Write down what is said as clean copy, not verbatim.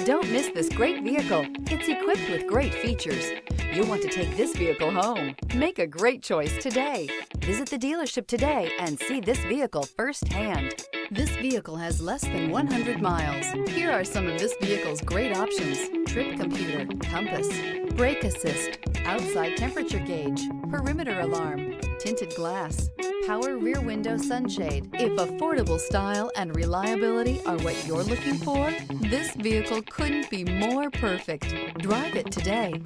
Don't miss this great vehicle. It's equipped with great features. You'll want to take this vehicle home. Make a great choice today. Visit the dealership today and see this vehicle firsthand. This vehicle has less than 100 miles. Here are some of this vehicle's great options: trip computer, compass, brake assist, outside temperature gauge, perimeter alarm, tinted glass, power rear window sunshade. If affordable style and reliability are what you're looking for, this vehicle couldn't be more perfect. Drive it today.